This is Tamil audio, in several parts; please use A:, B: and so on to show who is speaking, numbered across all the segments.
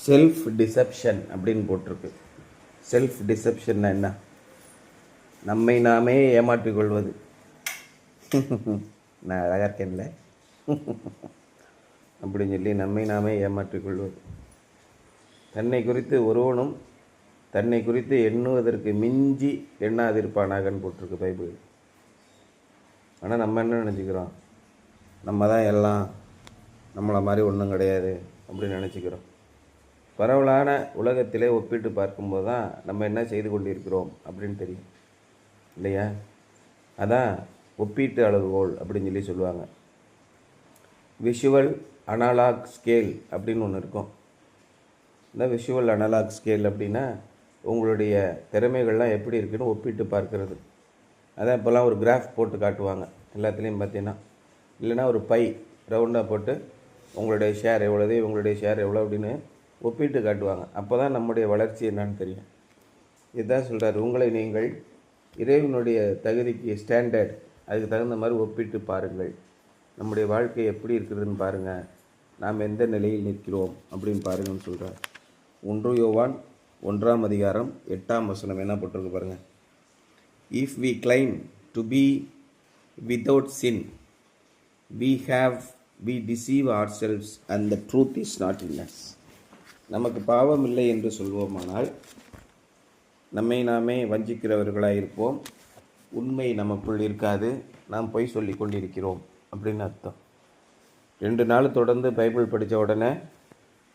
A: செல்ஃப் டிசெப்ஷன் அப்படின்னு போட்டிருக்கு. செல்ஃப் டிசெப்ஷன்னா என்ன? நம்மை நாமே ஏமாற்றிக் கொள்வது. நான் அழகாக இருக்கேன்ல அப்படின்னு சொல்லி நம்மை நாமே ஏமாற்றிக் கொள்வது. தன்னை குறித்து ஒருவனும் தன்னை குறித்து எண்ணுவதற்கு மிஞ்சி எண்ணாதிருப்பானாகன்னு போட்டிருக்கு பைபிள். ஆனால் நம்ம என்ன நினச்சிக்கிறோம்? நம்ம தான் எல்லாம், நம்மளை மாதிரி ஒன்றும் கிடையாது அப்படின்னு நினச்சிக்கிறோம். பரவலான உலகத்திலே ஒப்பிட்டு பார்க்கும்போது தான் நம்ம என்ன செய்து கொண்டிருக்கிறோம் அப்படின்னு தெரியும் இல்லையா? அதான் ஒப்பீட்டு அளவுகோல் அப்படின்னு சொல்லி சொல்லுவாங்க. விஷுவல் அனலாக் ஸ்கேல் அப்படின்னு ஒன்று இருக்கும். இந்த விஷுவல் அனலாக் ஸ்கேல் அப்படின்னா உங்களுடைய திறமைகள்லாம் எப்படி இருக்குன்னு ஒப்பிட்டு பார்க்கறது. அதான் இப்போல்லாம் ஒரு கிராஃப் போட்டு காட்டுவாங்க எல்லாத்துலேயும் பார்த்தீங்கன்னா. இல்லைன்னா ஒரு பை ரவுண்டாக போட்டு உங்களுடைய ஷேர் எவ்வளோது, உங்களுடைய ஷேர் எவ்வளோ அப்படின்னு ஒப்பிட்டு காட்டுவாங்க. அப்போ தான் நம்முடைய வளர்ச்சி என்னான்னு தெரியும். இதுதான் சொல்கிறார், உங்களை நீங்கள் இறைவனுடைய தகுதிக்கு ஸ்டாண்டர்ட் அதுக்கு தகுந்த மாதிரி ஒப்பிட்டு பாருங்கள். நம்முடைய வாழ்க்கை எப்படி இருக்கிறதுன்னு பாருங்கள், நாம் எந்த நிலையில் நிற்கிறோம் அப்படின்னு பாருங்கன்னு சொல்கிறார். 1 யோவான் 1:8 என்ன போட்டிருக்கு பாருங்கள். If we claim to be without sin we deceive ourselves and the truth is not in us. நமக்கு பாவம் இல்லை என்று சொல்வோமானால் நம்மை நாமே வஞ்சிக்கிறவர்களாக இருப்போம். உண்மை நமக்குள் இருக்காது, நாம் பொய் சொல்லி கொண்டிருக்கிறோம் அப்படின்னு அர்த்தம். 2 நாள் தொடர்ந்து பைபிள் படித்த உடனே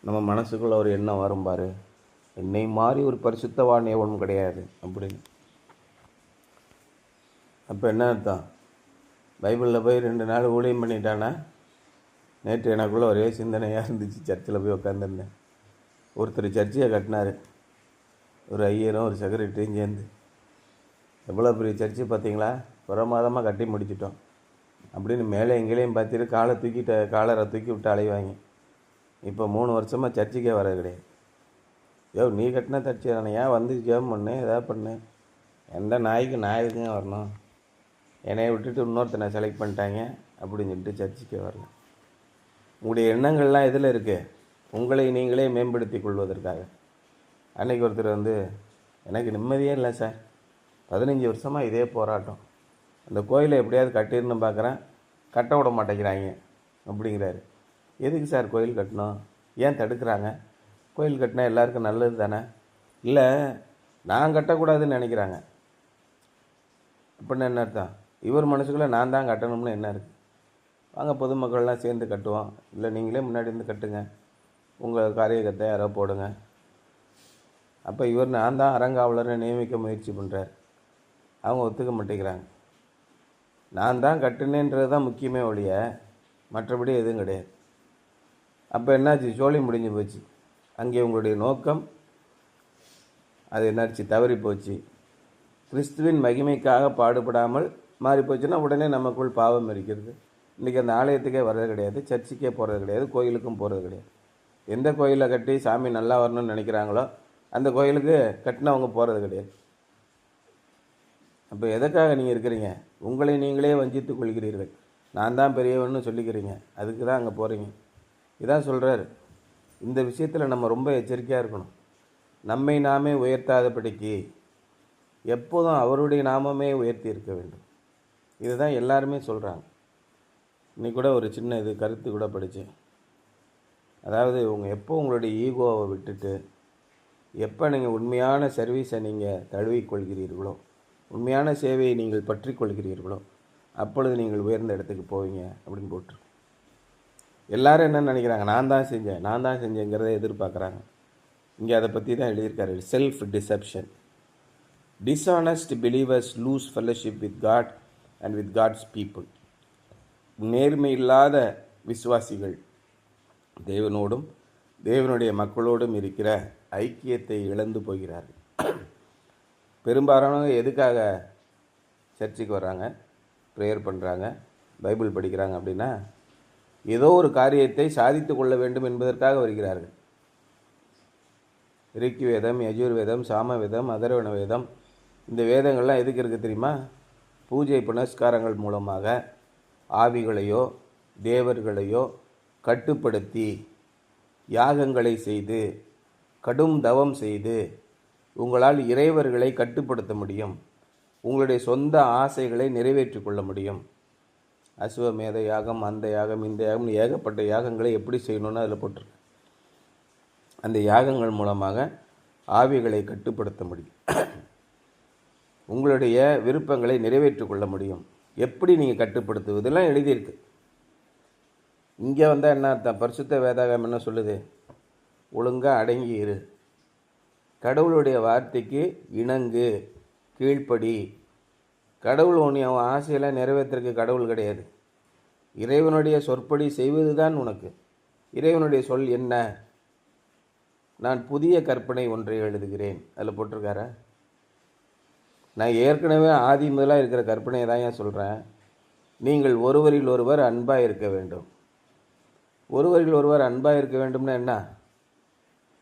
A: நம்ம மனசுக்குள்ள ஒரு எண்ணம் வரும் பாரு, என்னை மாதிரி ஒரு பரிசுத்தவான் எவனும் கிடையாது அப்படின்னு. அப்போ என்ன அர்த்தம்? பைபிளில் போய் 2 நாள் ஊழியம் பண்ணிட்டானா? நேற்று எனக்குள்ளே ஒரே சிந்தனையாக இருந்துச்சு. சர்ச்சில் போய் உட்காந்துருந்தேன். ஒருத்தர் சர்ச்சையை கட்டினார், ஒரு ஐயரும் ஒரு செக்ரட்டரியும் சேர்ந்து. எவ்வளோ பெரிய சர்ச்சு பார்த்தீங்களா, பிரமாதமாக கட்டி முடிச்சிட்டோம் அப்படின்னு மேலே எங்கேயும் பார்த்துட்டு காலரை தூக்கி விட்டு அலைவாங்க. இப்போ 3 வருஷமாக சர்ச்சுக்கே வர கிடையாது. நீ கட்டின சர்ச்சை தானே, ஏன் வந்து ஜெபம் பண்ணு, எதாவது பண்ணு. எந்த நாய்க்குங்க வரணும், என்னையை விட்டுட்டு இன்னொருத்தனை செலக்ட் பண்ணிட்டாங்க அப்படின்னு சொல்லிட்டு சர்ச்சுக்கே வரல. உங்களுடைய எண்ணங்கள்லாம் எதில் இருக்குது? உங்களை நீங்களே மேம்படுத்தி கொள்வதற்காக. அன்றைக்கி ஒருத்தர் வந்து, எனக்கு நிம்மதியே இல்லை சார், 15 வருஷமாக இதே போராட்டம், அந்த கோயிலை எப்படியாவது கட்டிடணும்னு பார்க்குறேன், கட்ட விட மாட்டேங்கிறாங்க அப்படிங்கிறாரு. எதுக்கு சார் கோயில் கட்டணும், ஏன் தடுக்கிறாங்க? கோயில் கட்டினா எல்லாருக்கும் நல்லது தானே? இல்லை, நான் கட்டக்கூடாதுன்னு நினைக்கிறாங்க அப்படின்னு என்ன அர்த்தம்? இவர் மனசுக்குள்ளே நான் தான் கட்டணும்னு என்ன இருக்குது? வாங்க பொதுமக்கள்லாம் சேர்ந்து கட்டுவோம். இல்லை நீங்களே முன்னாடி இருந்து கட்டுங்க, உங்கள் காரியகத்தை யாரோ போடுங்க. அப்போ இவர் நான் தான் அறங்காவலரை நியமிக்க முயற்சி பண்ணுறார். அவங்க ஒத்துக்க மாட்டேங்கிறாங்க. நான் தான் கட்டுனேன்றது தான் முக்கியமே ஒழிய மற்றபடி எதுவும் கிடையாது. அப்போ என்னாச்சு? சோழி முடிஞ்சு போச்சு. அங்கே உங்களுடைய நோக்கம் அது என்னாச்சு? தவறி போச்சு. கிறிஸ்துவின் மகிமைக்காக பாடுபடாமல் மாறி போச்சுன்னா உடனே நமக்குள் பாவம் இருக்கிறது. இன்றைக்கி அந்த ஆலயத்துக்கே வர்றது கிடையாது, சர்ச்சுக்கே போகிறது கிடையாது, கோயிலுக்கும் போகிறது கிடையாது. எந்த கோயிலில் கட்டி சாமி நல்லா வரணும்னு நினைக்கிறாங்களோ அந்த கோயிலுக்கு கட்டினவங்க போகிறது கிடையாது. அப்போ எதுக்காக நீங்கள் இருக்கிறீங்க? உங்களை நீங்களே வஞ்சித்து கொள்கிறீர்கள். நான் தான் பெரியவன்னு சொல்லிக்கிறீங்க, அதுக்கு தான் அங்கே போகிறீங்க. இதான் சொல்கிறார். இந்த விஷயத்தில் நம்ம ரொம்ப எச்சரிக்கையாக இருக்கணும். நம்மை நாமே உயர்த்தாதபடிக்கு எப்போதும் அவருடைய நாமமே உயர்த்தி இருக்க வேண்டும். இதுதான் எல்லாருமே சொல்கிறாங்க. இன்னைக்கு கூட ஒரு சின்ன கருத்து கூட படித்தேன். அதாவது எப்போ உங்களுடைய ஈகோவை விட்டுட்டு எப்போ நீங்கள் உண்மையான சர்வீஸை நீங்கள் தழுவிக்கொள்கிறீர்களோ, உண்மையான சேவையை நீங்கள் பற்றி கொள்கிறீர்களோ, அப்பொழுது நீங்கள் உயர்ந்த இடத்துக்கு போவீங்க அப்படின்னு போட்டிருக்கு. எல்லாரும் என்ன நினைக்கிறாங்க? நான் தான் செஞ்சேங்கிறத எதிர்பார்க்குறாங்க. இங்கே அதை பற்றி தான் எழுதியிருக்காரு. Self deception. Dishonest believers lose fellowship with God and with God's people. நேர்மை இல்லாத விசுவாசிகள் தேவனோடும் தேவனுடைய மக்களோடும் இருக்கிற ஐக்கியத்தை இழந்து போகிறார்கள். பெரும்பாலானவங்க எதுக்காக சர்ச்சுக்கு வர்றாங்க, ப்ரேயர் பண்ணுறாங்க, பைபிள் படிக்கிறாங்க அப்படின்னா ஏதோ ஒரு காரியத்தை சாதித்து கொள்ள வேண்டும் என்பதற்காக வருகிறார்கள். ரிக்கி வேதம், யஜுர் வேதம், சாம வேதம், அதர்வண வேதம், இந்த வேதங்கள்லாம் எதுக்கு இருக்குது தெரியுமா? பூஜை புனஸ்காரங்கள் மூலமாக ஆவிகளையோ தேவர்களையோ கட்டுப்படுத்தி யாகங்களை செய்து கடும் தவம் செய்து உங்களால் இறைவர்களை கட்டுப்படுத்த முடியும். உங்களுடைய சொந்த ஆசைகளை நிறைவேற்றி கொள்ள முடியும். அசுவமேத யாகம், அந்த யாகம், இந்த யாகம், ஏகப்பட்ட யாகங்களை எப்படி செய்யணும்னு அதில் போட்டிருக்கு. அந்த யாகங்கள் மூலமாக ஆவிகளை கட்டுப்படுத்த முடியும். உங்களுடைய விருப்பங்களை நிறைவேற்றி கொள்ள முடியும். எப்படி நீங்கள் கட்டுப்படுத்துவதெல்லாம் எழுதியிருக்கு. இங்கே வந்தால் என்ன அர்த்தம்? பரிசுத்த வேதாகம் என்ன சொல்லுது? ஒழுங்காக அடங்கி இரு, கடவுளுடைய வார்த்தைக்கு இணங்கு, கீழ்ப்படி. கடவுள் உன்னை அவன் ஆசையெல்லாம் நிறைவேற்றுறதுக்கு கடவுள் கிடையாது. இறைவனுடைய சொற்படி செய்வது தான் உனக்கு. இறைவனுடைய சொல் என்ன? நான் புதிய கற்பனை ஒன்றை எழுதுகிறேன். அதில் போட்டிருக்காரா? நான் ஏற்கனவே ஆதி முதலாக இருக்கிற கற்பனையை தான் ஏன் சொல்கிறேன். நீங்கள் ஒருவரில் ஒருவர் அன்பாக இருக்க வேண்டும். ஒருவரில் ஒருவர் அன்பாக இருக்க வேண்டும்னா என்ன?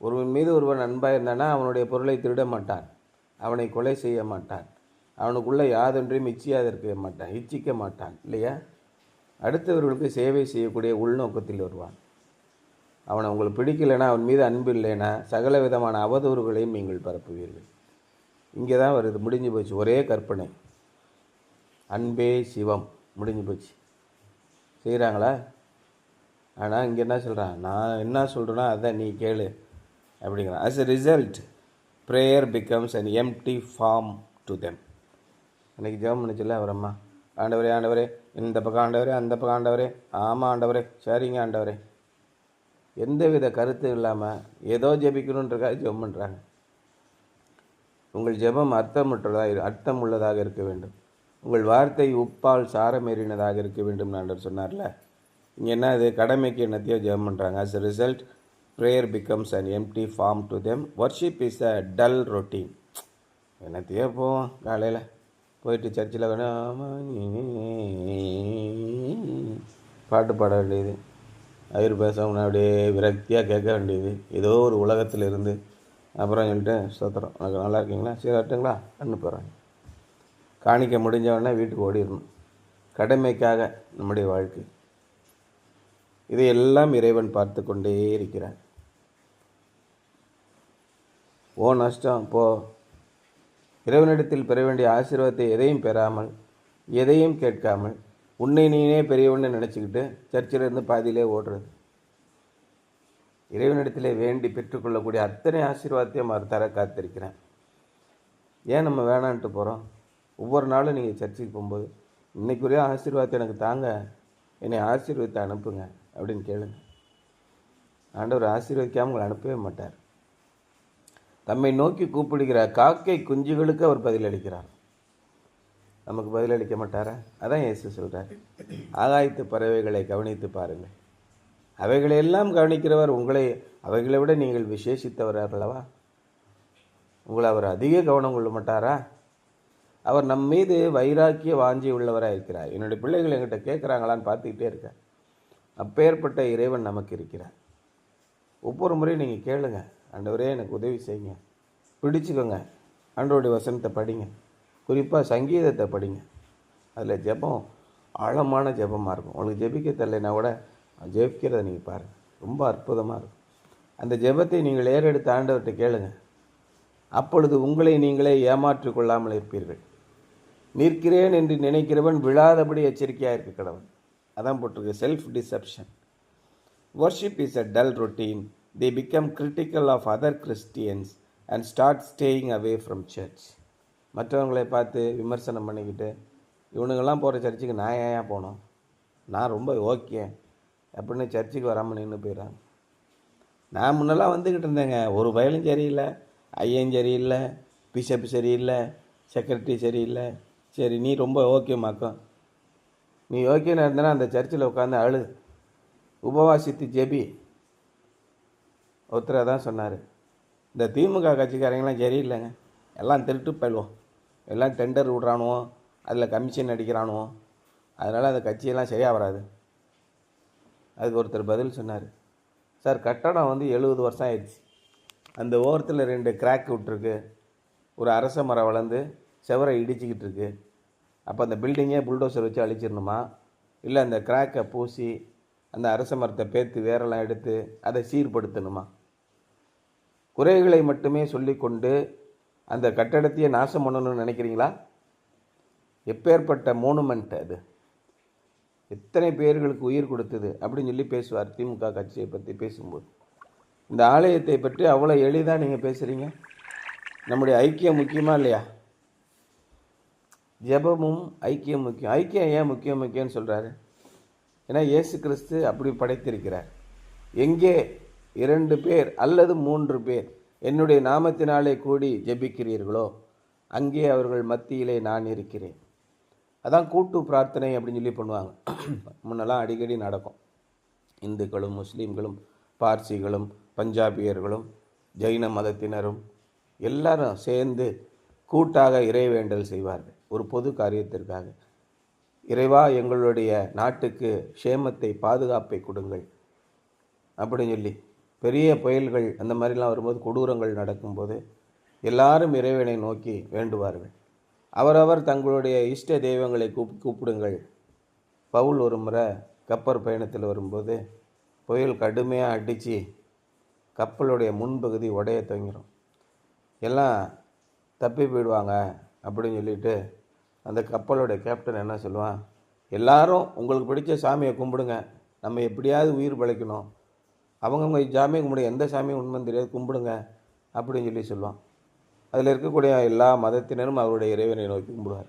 A: ஒருவன் மீது ஒருவன் அன்பாக இருந்தானா அவனுடைய பொருளை திருட மாட்டான், அவனை கொலை செய்ய மாட்டான், அவனுக்குள்ளே யாதொன்றையும் இச்சிக்க மாட்டான் இல்லையா? அடுத்தவர்களுக்கு சேவை செய்யக்கூடிய உள்நோக்கத்தில் வருவான். அவனை உங்களுக்கு பிடிக்கலைன்னா, அவன் மீது அன்பு இல்லைன்னா சகல விதமான அவதூறுகளையும் நீங்கள் பரப்புவீர்கள். இங்கே தான் வருது. முடிஞ்சு போச்சு. ஒரே கற்பனை, அன்பே சிவம், முடிஞ்சு போச்சு. செய்கிறாங்களா? ஆனால் இங்கே என்ன சொல்கிறான்? நான் என்ன சொல்கிறேன்னா அதான் நீ கேளு அப்படிங்கிறான். as a result prayer becomes an empty form to them. அன்றைக்கி ஜெபம் பண்ணிச்சுல்ல அவர் அம்மா, ஆண்டவரே ஆண்டவரே, இந்த பக்கம் ஆண்டவரே, அந்த பக்கம் ஆண்டவரே, ஆமாம் ஆண்டவரே, சரிங்க ஆண்டவரே, எந்தவித கருத்தும் இல்லாமல் ஏதோ ஜெபிக்கணுன்றக்காக ஜெபம் பண்ணுறாங்க. உங்கள் ஜெபம் அர்த்தம் உள்ளதாக இருக்க வேண்டும். உங்கள் வார்த்தை உப்பால் சாரமேறினதாக இருக்க வேண்டும் ஆண்டவர் சொன்னார்ல. இங்கே என்ன அது? கடமைக்கு என்னத்தையோ ஜெபம் பண்ணுறாங்க. as a result prayer becomes an empty form to them. worship is a dull routine. என்னத்தையோ போவோம், காலையில் போயிட்டு சர்ச்சில் பாட்டு பாட வேண்டியது, ஐயர் பேசணும்னா அப்படியே விரக்தியாக கேட்க வேண்டியது, ஏதோ ஒரு உலகத்தில் இருந்து. அப்புறம் சொல்லிட்டு ஸ்தோத்திரம், உனக்கு நல்லா இருக்கீங்களா, சரி வரட்டுங்களா அன்னு போகிறாங்க. காணிக்க முடிஞ்சவொடனே வீட்டுக்கு ஓடிடணும். கடமைக்காக நம்முடைய வாழ்க்கை. இதையெல்லாம் இறைவன் பார்த்து கொண்டே இருக்கிறான். ஓ நஷ்டம் போ. இறைவனிடத்தில் பெற வேண்டிய ஆசீர்வாதத்தை எதையும் பெறாமல், எதையும் கேட்காமல், உன்னை நீனே பெரியவன்னு நினச்சிக்கிட்டு சர்ச்சிலிருந்து பாதியிலே ஓடுறது. இறைவனிடத்திலே வேண்டி பெற்றுக்கொள்ளக்கூடிய அத்தனை ஆசீர்வாதத்தையும் அவர் தர காத்திருக்கிறேன். ஏன் நம்ம வேணான்ட்டு போகிறோம்? ஒவ்வொரு நாளும் நீங்கள் சர்ச்சுக்கு போகும்போது, இன்னைக்குரிய ஆசீர்வாதத்தை எனக்கு தாங்க, என்னை ஆசீர்வதித்து அனுப்புங்க அப்படின்னு கேளுங்க. ஆண்டவர் ஆசீர்வதிக்காமல் உங்களை அனுப்பவே மாட்டார். தம்மை நோக்கி கூப்பிடுகிற காக்கை குஞ்சுகளுக்கு அவர் பதிலளிக்கிறார். நமக்கு பதிலளிக்க மாட்டாரா? அதான் இயேசு சொல்கிறார், ஆகாயத்து பறவைகளை கவனித்து பாருங்கள். அவைகளையெல்லாம் கவனிக்கிறவர் உங்களை அவைகளை விட நீங்கள் விசேஷித்தவர் அல்லவா? உங்களை அவர் அதிக கவனம் கொள்ள மாட்டாரா? அவர் நம் மீது வைராக்கிய வாஞ்சி உள்ளவராக இருக்கிறார். என்னுடைய பிள்ளைகள் என்கிட்ட கேட்குறாங்களான்னு பார்த்துக்கிட்டே இருக்க. அப்பேற்பட்ட இறைவன் நமக்கு இருக்கிறார். ஒவ்வொரு முறையும் நீங்கள் கேளுங்க, ஆண்டவரே எனக்கு உதவி செய்யுங்க, பிடிச்சிக்கோங்க. ஆண்டவருடைய வசனத்தை படிங்க, குறிப்பாக சங்கீதத்தை படிங்க. அதில் ஜெபம் ஆழமான ஜெபமாக இருக்கும். உங்களுக்கு ஜெபிக்க தெரியலைன்னா கூட ஜெபிக்கிறத நீங்கள் பாருங்கள், ரொம்ப அற்புதமாக இருக்கும். அந்த ஜெபத்தை நீங்கள் ஏறெடுத்து ஆண்டவர்கிட்ட கேளுங்க. அப்பொழுது உங்களை நீங்களே ஏமாற்றி கொள்ளாமல் இருப்பீர்கள். நிற்கிறேன் என்று நினைக்கிறவன் விழாதபடி எச்சரிக்கையாக இருக்க கடவுள். அதான் போட்டிருக்கு, self deception. Worship is a dull routine. They become critical of other Christians and start staying away from church. மற்றவங்களை பார்த்து விமர்சனம் பண்ணிக்கிட்டு, இவனுங்கெல்லாம் போகிற சர்ச்சுக்கு நான் ஏன் போனோம், நான் ரொம்ப ஓகே அப்படின்னு சர்ச்சுக்கு வராமல் நின்று போயிடறாங்க. நான் முன்னெல்லாம் வந்துக்கிட்டு இருந்தேங்க, ஒரு பயலும் சரியில்லை, ஐயன் சரியில்லை, பிஷப் சரியில்லை, செக்ரட்டரி சரியில்லை. சரி நீ ரொம்ப ஓகேமாக்கம், நீ ஓகேன்னு இருந்தனா அந்த சர்ச்சில் உட்காந்து அழு, உபவாசித்து ஜெபி. ஒருத்தர் தான் சொன்னார், இந்த திமுக கட்சிக்காரங்களாம் சரியில்லைங்க, எல்லாம் திருட்டு போயிடுவோம், எல்லாம் டெண்டர் விட்றானுவோம், அதில் கமிஷன் அடிக்கிறானுவோம், அதனால் அந்த கட்சியெல்லாம் சரியாக வராது. அதுக்கு ஒருத்தர் பதில் சொன்னார், சார் கட்டடம் 70 வருஷம் ஆயிடுச்சு, அந்த ஓரத்தில் 2 கிராக் விட்டுருக்கு, ஒரு அரச மரம் வளர்ந்து செவரை இடிச்சிக்கிட்டு இருக்கு. அப்போ அந்த பில்டிங்கே புல்டோசர் வச்சு அழிச்சிடணுமா, இல்லை அந்த கிராக்கை பூசி அந்த அரச மரத்தை பேர்த்து வேரெல்லாம் எடுத்து அதை சீர்படுத்தணுமா? குறைகளை மட்டுமே சொல்லிக்கொண்டு அந்த கட்டடத்தையே நாசம் பண்ணணும்னு நினைக்கிறீங்களா? எப்பேற்பட்ட மோனுமெண்ட் அது, எத்தனை பேர்களுக்கு உயிர் கொடுத்தது அப்படின்னு சொல்லி பேசுவார் திமுக கட்சியை பற்றி பேசும்போது. இந்த ஆலயத்தை பற்றி அவ்வளோ எளிதாக நீங்கள் பேசுகிறீங்க. நம்முடைய ஐக்கியம் முக்கியமா இல்லையா? ஜெபமும் ஐக்கியம் முக்கியம். ஐக்கியம் ஏன் முக்கியம்னு சொல்கிறாரு? ஏன்னா இயேசு கிறிஸ்து அப்படி படைத்திருக்கிறார். எங்கே 2 பேர் அல்லது 3 பேர் என்னுடைய நாமத்தினாலே கூடி ஜெபிக்கிறீர்களோ அங்கே அவர்கள் மத்தியிலே நான் இருக்கிறேன். அதான் கூட்டு பிரார்த்தனை அப்படின்னு சொல்லி பண்ணுவாங்க. முன்னெல்லாம் அடிக்கடி நடக்கும். இந்துக்களும் முஸ்லீம்களும் பார்சிகளும் பஞ்சாபியர்களும் ஜெயின மதத்தினரும் எல்லாரும் சேர்ந்து கூட்டாக இறைவேண்டல் செய்வார்கள் ஒரு பொது காரியத்திற்காக. இறைவா, எங்களுடைய நாட்டுக்கு க்ஷேமத்தை பாதுகாப்பை கொடுங்கள் அப்படின்னு சொல்லி. பெரிய புயல்கள் அந்த மாதிரிலாம் வரும்போது, கொடூரங்கள் நடக்கும்போது எல்லாரும் இறைவனை நோக்கி வேண்டுவார்கள். அவரவர் தங்களுடைய இஷ்ட தெய்வங்களை கூப்பிடுங்கள். பவுல் ஒரு முறை கப்பல் பயணத்தில் வரும்போது புயல் கடுமையாக அடித்து கப்பலுடைய முன்பகுதி உடைய துவங்கிடும். எல்லாம் தப்பி போயிடுவாங்க அப்படின்னு சொல்லிட்டு அந்த கப்பலுடைய கேப்டன் என்ன சொல்லுவான், எல்லாரும் உங்களுக்கு பிடிச்ச சாமியை கும்பிடுங்க, நம்ம எப்படியாவது உயிர் பிழைக்கணும், அவங்கவுங்க சாமியை கும்பிட, எந்த சாமியும் உண்மைன்னு தெரியாது, கும்பிடுங்க அப்படின்னு சொல்லி சொல்லுவான். அதில் இருக்கக்கூடிய எல்லா மதத்தினரும் அவருடைய இறைவனை நோக்கி கும்பிடுவார்.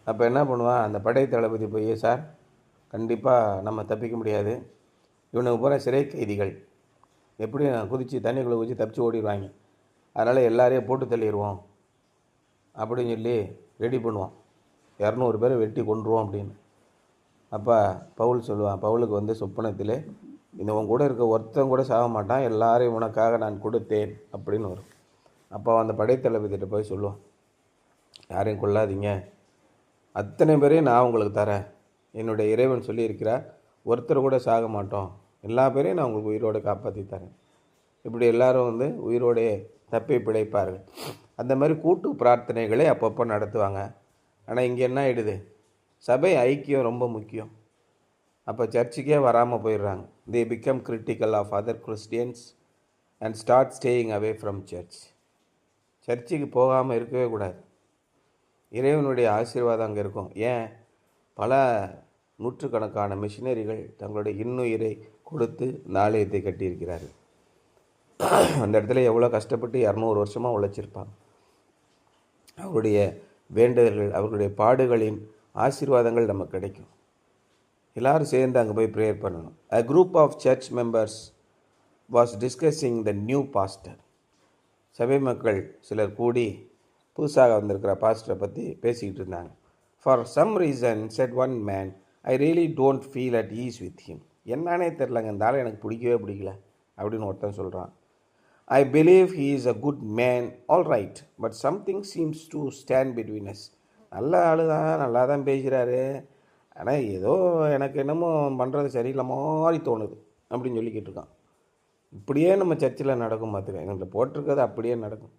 A: அப்போ என்ன பண்ணுவான், அந்த படை தளபதி போய், சார் கண்டிப்பாக நம்ம தப்பிக்க முடியாது, இவனுக்கு பூரா சிறை கைதிகள், எப்படி குதித்து தண்ணிக்குள்ளே குதித்து தப்பிச்சு ஓடிடுவாங்க, அதனால் எல்லாரையும் போட்டு தள்ளிடுவோம் அப்படின்னு சொல்லி ரெடி பண்ணுவான். 200 பேரை வெட்டி கொண்டுருவோம் அப்படின்னு. அப்போ பவுல் சொல்லுவான், பவுலுக்கு வந்து சொப்பனத்தில் இந்த உன் கூட இருக்க ஒருத்தன் கூட சாக மாட்டான், எல்லாரையும் உனக்காக நான் கொடுத்தேன் அப்படின்னு வரும். அப்போ அந்த படைத்தளபதிகிட்ட போய் சொல்லுவான், யாரையும் கொள்ளாதீங்க, அத்தனை பேரையும் நான் உங்களுக்கு தரேன், என்னுடைய இறைவன் சொல்லியிருக்கிறார், ஒருத்தர் கூட சாக மாட்டோம், எல்லா பேரையும் நான் உங்களுக்கு உயிரோடு காப்பாற்றி தரேன். இப்படி எல்லாரும் வந்து உயிரோடே தப்பி பிழைப்பார்கள். அந்த மாதிரி கூட்டு பிரார்த்தனைகளை அப்பப்போ நடத்துவாங்க. ஆனால் இங்கே என்ன ஆகிடுது, சபை ஐக்கியம் ரொம்ப முக்கியம். அப்போ சர்ச்சுக்கே வராமல் போயிடுறாங்க. They become critical of other Christians and start staying away from church. சர்ச்சுக்கு போகாமல் இருக்கவே கூடாது. இறைவனுடைய ஆசீர்வாதம் அங்கே இருக்கும். ஏன், பல நூற்றுக்கணக்கான மிஷினரிகள் தங்களுடைய இன்னுயிரை கொடுத்து இந்த ஆலயத்தை கட்டியிருக்கிறார்கள். அந்த இடத்துல எவ்வளோ கஷ்டப்பட்டு 200 வருஷமாக உழைச்சிருப்பாங்க. அவருடைய வேண்டுதல்கள், அவர்களுடைய பாடுகளின் ஆசீர்வாதங்கள் நமக்கு கிடைக்கும். எல்லோரும் சேர்ந்து அங்கே போய் ப்ரேயர் பண்ணணும். A group of church members was discussing the new pastor. சபை மக்கள் சிலர் கூடி புதுசாக வந்திருக்கிற பாஸ்டரை பற்றி பேசிக்கிட்டு இருந்தாங்க. For some reason, said one man, I really don't feel at ease with him. என்னன்னே தெரிலங்க, இந்த ஆளை எனக்கு பிடிக்கல அப்படின்னு ஒருத்தன் சொல்கிறான். I believe he is a good man, all right, but something seems to stand between us. நல்ல ஆளு தான், நல்லா தான் பேசுகிறாரு, ஆனால் ஏதோ எனக்கு என்னமோ பண்ணுறது சரியில்லை மாதிரி தோணுது அப்படின்னு சொல்லிக்கிட்டு இருக்கான். இப்படியே நம்ம சர்ச்சில் நடக்கும் பார்த்துக்க, எங்கள்கிட்ட போட்டிருக்கிறது அப்படியே நடக்கும்.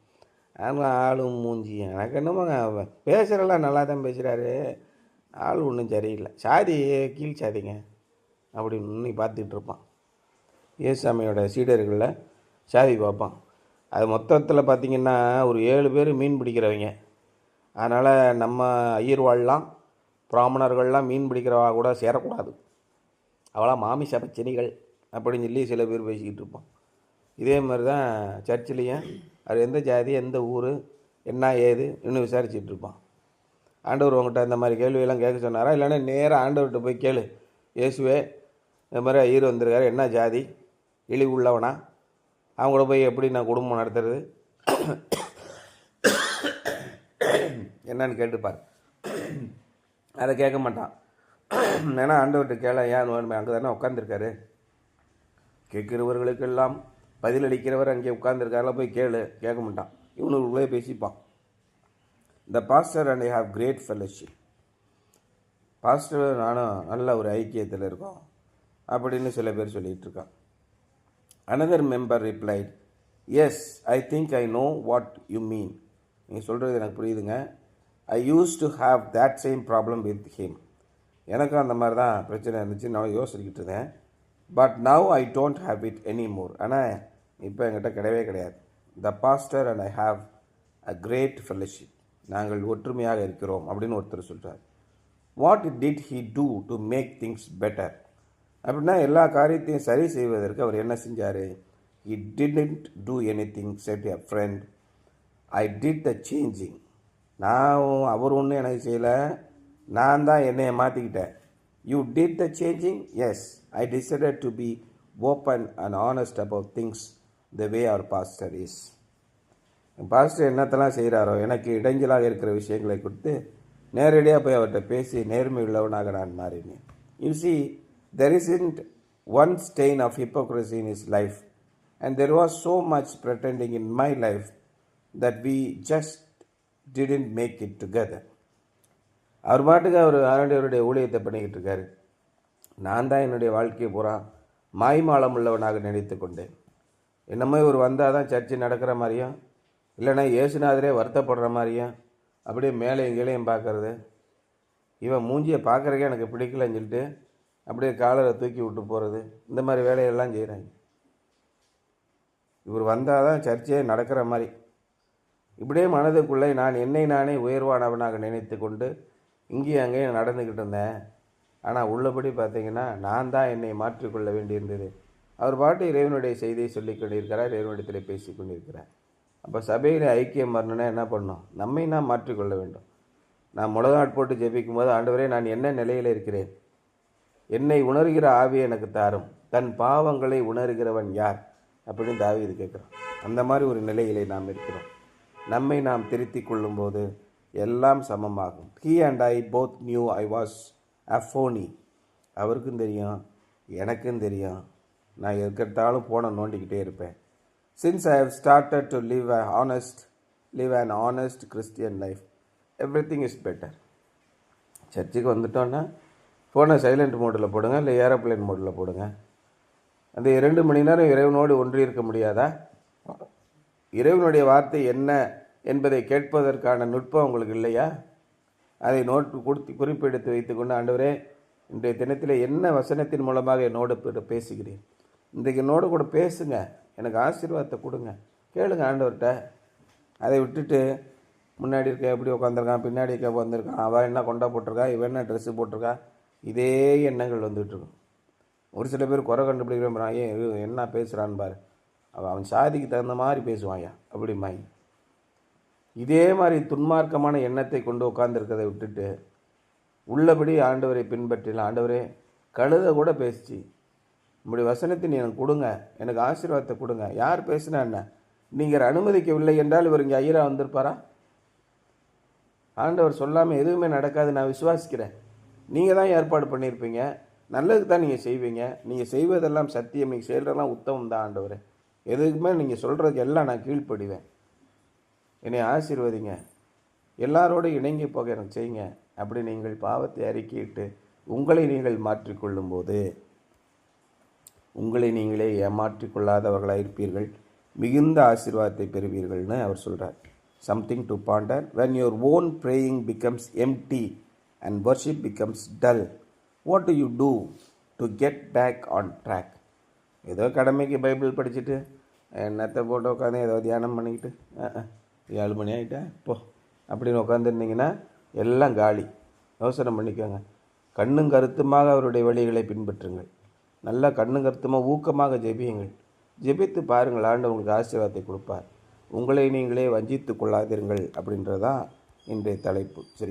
A: ஆனால் ஆளும் மூஞ்சி எனக்கு என்னமோ பேசுகிறலாம் நல்லா தான் பேசுகிறாரு, ஆள் ஒன்றும் சரியில்லை, சாதி கீழ் சாதிங்க அப்படின்னு இன்னைக்கு பார்த்துக்கிட்டு இருப்பான். ஏசாமியோட சீடர்களில் சாதி பார்ப்பான். அது மொத்தத்தில் பார்த்திங்கன்னா ஒரு 7 பேர் மீன் பிடிக்கிறவங்க. அதனால் நம்ம ஐயர்வாள்லாம் பிராமணர்கள்லாம் மீன் பிடிக்கிறவா கூட சேரக்கூடாது, அவளா மாமிச பச்சனிகள் அப்படின்னு சொல்லி சில பேர் பேசிக்கிட்டு இருப்பான். இதே மாதிரி தான் சர்ச்சிலையும் அது எந்த ஜாதி, எந்த ஊர், என்ன ஏது இன்னும் விசாரிச்சுட்டு இருப்பான். ஆண்டவர் உங்கள்கிட்ட இந்த மாதிரி கேள்வியெல்லாம் கேட்க சொன்னாரா, இல்லைன்னா நேராக ஆண்டவர்கிட்ட போய் கேளு, இயேசுவே இந்த மாதிரி ஐயர் வந்திருக்காரு, என்ன ஜாதி, இழிவு உள்ளவனா, அவங்கள போய் எப்படி நான் குடும்பம் நடத்துறது என்னன்னு கேட்டுப்பார். அதை கேட்க மாட்டான். ஏன்னா ஆண்டவர்கிட்ட கேள, ஏன் அங்கே தானே உட்காந்துருக்காரு, கேட்கிறவர்களுக்கெல்லாம் பதிலளிக்கிறவர் அங்கே உட்கார்ந்துருக்காரில் போய் கேட்க மாட்டான். இவனுக்குள்ளே பேசிப்பான். The pastor and I have great fellowship. Pastor நானும் நல்ல ஒரு ஐக்கியத்தில் இருக்கோம் அப்படின்னு சில பேர் சொல்லிகிட்டு இருக்கான். Another member replied, yes, I think I know what you mean. நீங்கள் சொல்கிறது எனக்கு புரியுதுங்க. I use to have that same problem with him. எனக்கும் அந்த மாதிரி தான் பிரச்சனை இருந்துச்சு, நான் யோசிச்சுக்கிட்டு இருந்தேன். But now I don't have it any more. ஆனால் இப்போ என்கிட்ட கிடையவே கிடையாது. The pastor and I have a great fellowship. நாங்கள் ஒற்றுமையாக இருக்கிறோம் அப்படின்னு ஒருத்தர் சொல்கிறார். What did he do to make things better? அப்படின்னா எல்லா காரியத்தையும் சரி செய்வதற்கு அவர் என்ன செஞ்சார்? He didn't do anything said a friend, I did the changing. அவர் ஒன்றும் எனக்கு செய்யலை, நான் தான் என்னையை மாற்றிக்கிட்டேன். You did the changing? Yes, I decided to be open and honest about things the way அவர் பாஸ்டர் இஸ். பாஸ்டர் என்னத்தெல்லாம் செய்கிறாரோ எனக்கு இடைஞ்சலாக இருக்கிற விஷயங்களை கொடுத்து நேரடியாக போய் அவர்கிட்ட பேசி நேர்மை உள்ளவனாக நான் மாறினேன். You see, there isn't one stain of hypocrisy in his life, and there was so much pretending in my life that we just didn't make it together. அவர் பாட்டுக்கு அவர் ஆண்டவருடைய ஊழியத்தை பண்ணிக்கிட்டு இருக்காரு. நான் தான் என்னுடைய வாழ்க்கையை பூரா மாய்மாலம் உள்ளவனாக நினைத்து கொண்டேன். என்னமோ இவர் வந்தால் தான் சர்ச்சை நடக்கிற மாதிரியும், இல்லைன்னா இயேசுநாதரே வருத்தப்படுற மாதிரியும், அப்படியே மேலேயும் கீழையும் பார்க்கறது, இவன் மூஞ்சியை பார்க்குறக்கே எனக்கு பிடிக்கலன்னு சொல்லிட்டு அப்படியே காலரை தூக்கி விட்டு போகிறது, இந்த மாதிரி வேலையெல்லாம் செய்கிறாங்க. இவர் வந்தால் தான் சர்ச்சையே நடக்கிற மாதிரி. இப்படியே மனதுக்குள்ளே நான் என்னை நானே உயர்வானவனாக நினைத்து கொண்டு இங்கேயும் அங்கேயும் நடந்துக்கிட்டு இருந்தேன். ஆனால் உள்ளபடி பார்த்தீங்கன்னா நான் தான் என்னை மாற்றிக்கொள்ள வேண்டியிருந்தது. அவர் பாட்டு இறைவனுடைய செய்தியை சொல்லி கொண்டிருக்கிறார், இறைவனிடத்தில் பேசி கொண்டிருக்கிறார். அப்போ சபையில் ஐக்கியம் வரணுன்னா என்ன பண்ணணும்? நம்மை நாம் மாற்றிக்கொள்ள வேண்டும். நான் முழங்காட் போட்டு ஜெபிக்கும் போது, ஆண்டவரே நான் என்ன நிலையில் இருக்கிறேன், என்னை உணர்கிற ஆவியை எனக்கு தாரும், தன் பாவங்களை உணர்கிறவன் யார் அப்படின்னு தாவீது கேட்குறான். அந்த மாதிரி ஒரு நிலையிலே நாம் இருக்கிறோம். நம்மை நாம் திருத்தி கொள்ளும்போது எல்லாம் சமமாகும். He and I both knew I was a phony. அவருக்கும் தெரியும், எனக்கும் தெரியும், நான் எதுக்கெடுத்தாலும் போன நோண்டிக்கிட்டே இருப்பேன். Since I have started to live an honest Christian life, everything is better. சர்ச்சுக்கு வந்துட்டோன்னா ஃபோனை சைலண்ட் மோடில் போடுங்க, இல்லை ஏரோப்ளேன் மோடில் போடுங்க. அந்த 2 மணி நேரம் இறைவனோடு ஒன்றி இருக்க முடியாதா? இறைவனுடைய வார்த்தை என்ன என்பதை கேட்பதற்கான நுட்பம் உங்களுக்கு இல்லையா? அதை குறிப்பெடுத்து வைத்துக்கொண்டு, ஆண்டவரே இன்றைய தினத்தில் என்ன வசனத்தின் மூலமாக என்னோடு பேசுகிறேன், இன்றைக்கு என்னோடு கூட பேசுங்க, எனக்கு ஆசீர்வாதத்தை கொடுங்க, கேளுங்க ஆண்டவர்கிட்ட. அதை விட்டுட்டு முன்னாடி இருக்க எப்படி உட்காந்துருக்கான், பின்னாடி இருக்க வந்திருக்கான், அவள் என்ன கொண்டா போட்டிருக்கா, இவன் என்ன ட்ரெஸ்ஸு போட்டிருக்கா, இதே எண்ணங்கள் வந்துகிட்ருக்கும். ஒரு சில பேர் குறை கண்டுபிடிக்கிறேன், ஏன் என்ன பேசுகிறான்னு பாரு, அவன் சாதிக்கு தகுந்த மாதிரி பேசுவாயா அப்படிமாய். இதே மாதிரி துன்மார்க்கமான எண்ணத்தை கொண்டு உட்காந்துருக்கதை விட்டுட்டு உள்ளபடி ஆண்டவரை பின்பற்றினால், ஆண்டவரே கழுதை கூட பேசிச்சு, உங்களுடைய வசனத்தை நீ எனக்கு கொடுங்க, எனக்கு ஆசீர்வாதத்தை கொடுங்க. யார் பேசுனா என்ன? நீங்கள் அனுமதிக்கவில்லை என்றால் இவர் இங்கே ஐயரா வந்திருப்பாரா? ஆண்டவர் சொல்லாமல் எதுவுமே நடக்காது, நான் விசுவாசிக்கிறேன். நீங்கள் தான் ஏற்பாடு பண்ணியிருப்பீங்க, நல்லதுக்கு தான் நீங்கள் செய்வீங்க, நீங்கள் செய்வதெல்லாம் சத்தியம், நீங்கள் செய்கிறதெல்லாம் உத்தமம் தான் ஆண்டவர், எதுக்குமே நீங்கள் சொல்கிறதுக்கு எல்லாம் நான் கீழ்ப்படிவேன், என்னை ஆசீர்வதிங்க, எல்லாரோடும் இணங்கி போக எனக்கு செய்யுங்க. அப்படி நீங்கள் பாவத்தை அறிக்கையிட்டு உங்களை நீங்கள் மாற்றிக்கொள்ளும்போது உங்களை நீங்களே ஏமாற்றிக்கொள்ளாதவர்களாக இருப்பீர்கள், மிகுந்த ஆசீர்வாதத்தை பெறுவீர்கள்னு அவர் சொல்கிறார். Something to Pander. when your own praying becomes empty and worship becomes dull, what do you do to get back on track? ஏதோ கடமைக்கு பைபிள் படிச்சுட்டு என்னத்தை போட்டு உட்காந்து ஏதோ தியானம் பண்ணிக்கிட்டு 7 மணி ஆகிட்டா இப்போ அப்படின்னு உட்காந்துருந்தீங்கன்னா எல்லாம் காலி. யோசனை பண்ணிக்கோங்க. கண்ணும் கருத்துமாக அவருடைய வழிகளை பின்பற்றுங்கள். நல்லா கண்ணும் கருத்துமாக ஊக்கமாக ஜெபியுங்கள். ஜெபித்து பாருங்கள், ஆண்டவர் உங்களுக்கு ஆசீர்வாதத்தை கொடுப்பார். உங்களை நீங்களே வஞ்சித்து கொள்ளாதீர்கள் அப்படின்றதான் இன்றைய தலைப்பு. சரி.